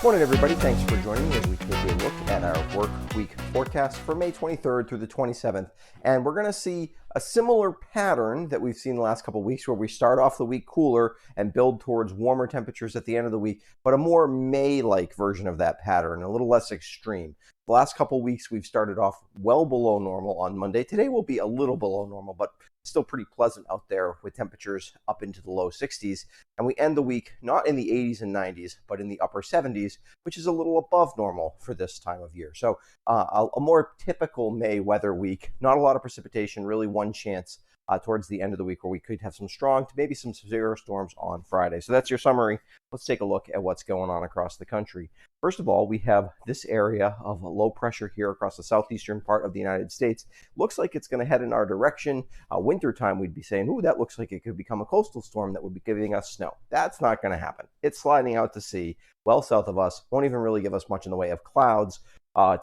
Morning, everybody. Thanks for joining me as we take a look at our work week forecast for May 23rd through the 27th. And we're going to see a similar pattern that we've seen the last couple of weeks where we start off the week cooler and build towards warmer temperatures at the end of the week, but a more May-like version of that pattern, a little less extreme. The last couple of weeks, we've started off well below normal on Monday. Today will be a little below normal, but still pretty pleasant out there with temperatures up into the low 60s. And we end the week not in the 80s and 90s, but in the upper 70s, which is a little above normal for this time of year. So a more typical May weather week, not a lot of precipitation, really one chance towards the end of the week where we could have some strong to maybe some severe storms on Friday. So that's your summary. Let's take a look at what's going on across the country. First of all, we have this area of low pressure here across the southeastern part of the United States. Looks like it's going to head in our direction. Wintertime, we'd be saying, ooh, that looks like it could become a coastal storm that would be giving us snow. That's not going to happen. It's sliding out to sea well south of us. Won't even really give us much in the way of clouds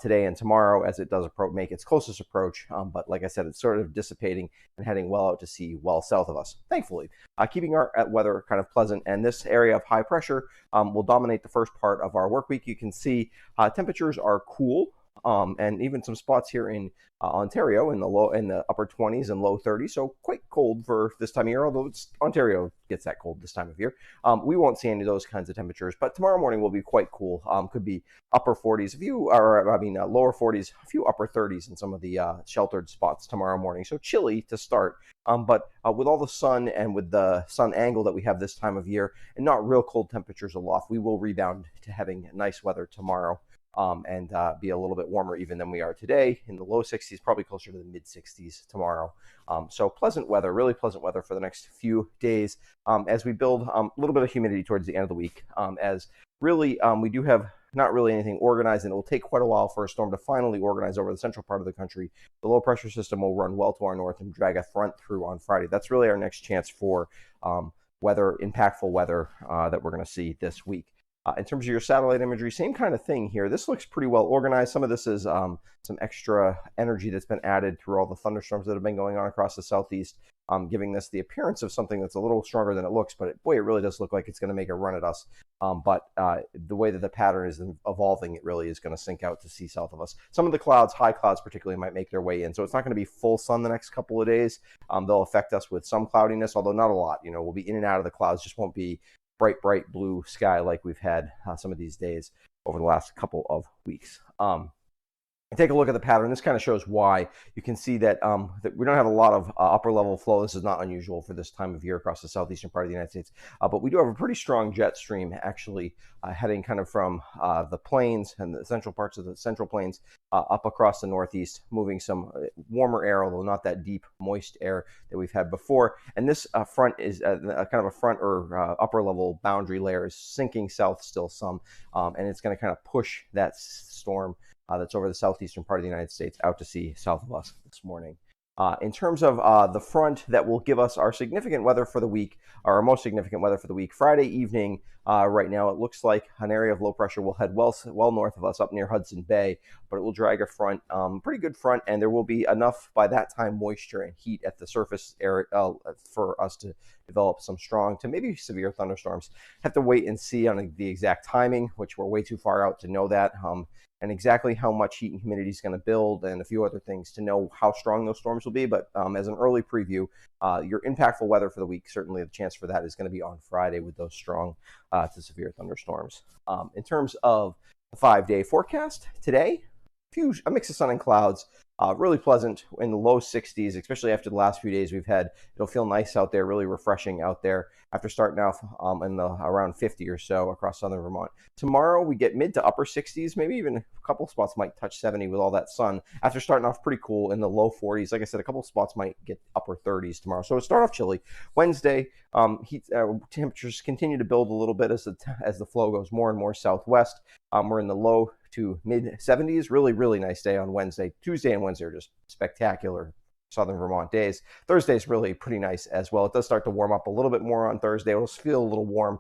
today and tomorrow as it does make its closest approach. But like I said, it's sort of dissipating and heading well out to sea, well south of us, thankfully. Keeping our weather kind of pleasant. And this area of high pressure will dominate the first part of our work week. You can see temperatures are cool. And even some spots here in Ontario in the upper 20s and low 30s, so quite cold for this time of year, although Ontario gets that cold this time of year. We won't see any of those kinds of temperatures, but tomorrow morning will be quite cool. Could be upper 40s, lower 40s, a few upper 30s in some of the sheltered spots tomorrow morning. So chilly to start, but with all the sun and with the sun angle that we have this time of year and not real cold temperatures aloft, we will rebound to having nice weather tomorrow. And be a little bit warmer even than we are today in the low 60s, probably closer to the mid 60s tomorrow. So pleasant weather, really pleasant weather for the next few days as we build a little bit of humidity towards the end of the week. As really we do have not really anything organized, and it will take quite a while for a storm to finally organize over the central part of the country. The low pressure system will run well to our north and drag a front through on Friday. That's really our next chance for impactful weather that we're going to see this week. In terms of your satellite imagery, same kind of thing here. This looks pretty well organized. Some of this is some extra energy that's been added through all the thunderstorms that have been going on across the southeast, giving this the appearance of something that's a little stronger than it looks. But it really does look like it's going to make a run at us. But the way that the pattern is evolving, it really is going to sink out to sea south of us. Some of the clouds, high clouds particularly, might make their way in. So it's not going to be full sun the next couple of days. They'll affect us with some cloudiness, although not a lot. We'll be in and out of the clouds, just won't be bright blue sky like we've had some of these days over the last couple of weeks. Take a look at the pattern. This kind of shows why. You can see that, that we don't have a lot of upper level flow. This is not unusual for this time of year across the southeastern part of the United States, but we do have a pretty strong jet stream actually heading kind of from the plains and the central parts of the central plains up across the northeast, moving some warmer air, although not that deep moist air that we've had before. And this front is kind of a front or upper level boundary layer is sinking south still some, and it's going to kind of push that storm that's over the southeastern part of the United States out to sea south of us this morning. In terms of the front that will give us our significant weather for the week, or our most significant weather for the week, Friday evening, right now it looks like an area of low pressure will head well north of us up near Hudson Bay, but it will drag a front, pretty good front, and there will be enough by that time moisture and heat at the surface area for us to develop some strong to maybe severe thunderstorms. Have to wait and see on the exact timing, which we're way too far out to know that. And exactly how much heat and humidity is going to build and a few other things to know how strong those storms will be. But as an early preview, your impactful weather for the week, certainly the chance for that is going to be on Friday with those strong to severe thunderstorms. In terms of the 5-day forecast, today, a mix of sun and clouds. Really pleasant in the low 60s, especially after the last few days we've had. It'll feel nice out there, really refreshing out there after starting off in the around 50 or so across southern Vermont. Tomorrow we get mid to upper 60s, maybe even a couple spots might touch 70 with all that sun. After starting off pretty cool in the low 40s, like I said, a couple spots might get upper 30s tomorrow. So it'll start off chilly. Wednesday, temperatures continue to build a little bit as the flow goes more and more southwest. We're in the low to mid 70s. Really nice day on Wednesday. Tuesday and Wednesday are just spectacular southern Vermont days. Thursday is really pretty nice as well. It does start to warm up a little bit more on Thursday. It'll feel a little warm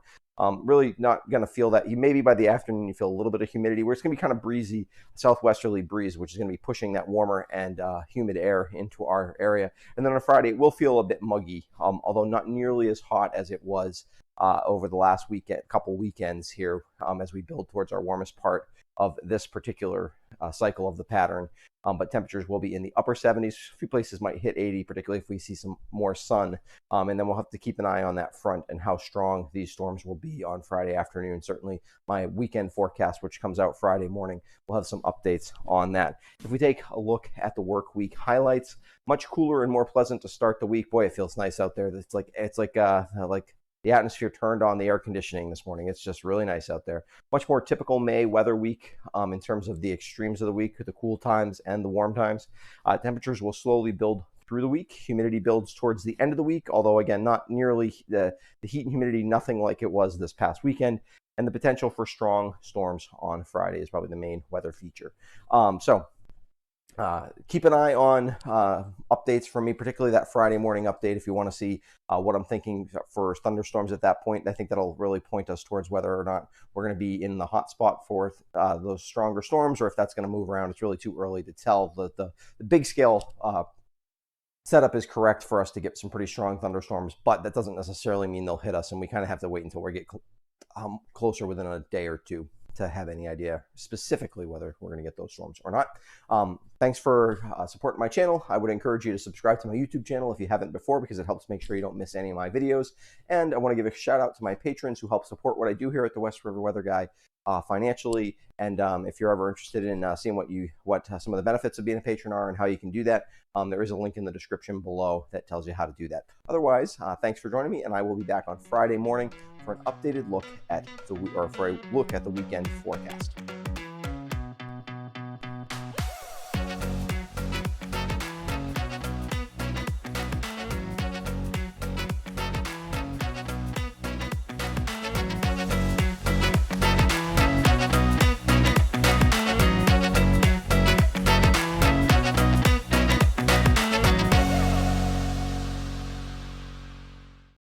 Really not going to feel that. Maybe by the afternoon you feel a little bit of humidity, where it's going to be kind of breezy, southwesterly breeze, which is going to be pushing that warmer and humid air into our area. And then on Friday, it will feel a bit muggy, although not nearly as hot as it was over the last couple weekends here, as we build towards our warmest part of this particular cycle of the pattern. But temperatures will be in the upper 70s. A few places might hit 80, particularly if we see some more sun. And then we'll have to keep an eye on that front and how strong these storms will be on Friday afternoon. Certainly my weekend forecast, which comes out Friday morning, will have some updates on that. If we take a look at the work week highlights, much cooler and more pleasant to start the week. Boy, it feels nice out there. It's like the atmosphere turned on the air conditioning this morning. It's just really nice out there. Much more typical May weather week in terms of the extremes of the week, the cool times and the warm times. Temperatures will slowly build through the week. Humidity builds towards the end of the week, although again, not nearly the heat and humidity, nothing like it was this past weekend. And the potential for strong storms on Friday is probably the main weather feature. Keep an eye on updates from me, particularly that Friday morning update if you want to see what I'm thinking for thunderstorms at that point. I think that'll really point us towards whether or not we're going to be in the hot spot for those stronger storms, or if that's going to move around. It's really too early to tell. The big scale setup is correct for us to get some pretty strong thunderstorms, but that doesn't necessarily mean they'll hit us, and we kind of have to wait until we get closer within a day or two to have any idea specifically whether we're going to get those storms or not. Thanks for supporting my channel. I would encourage you to subscribe to my YouTube channel if you haven't before, because it helps make sure you don't miss any of my videos. And I want to give a shout out to my patrons who help support what I do here at the West River Weather Guy financially. And if you're ever interested in seeing what some of the benefits of being a patron are and how you can do that, there is a link in the description below that tells you how to do that. Otherwise, thanks for joining me, and I will be back on Friday morning for an updated look at the weekend forecast.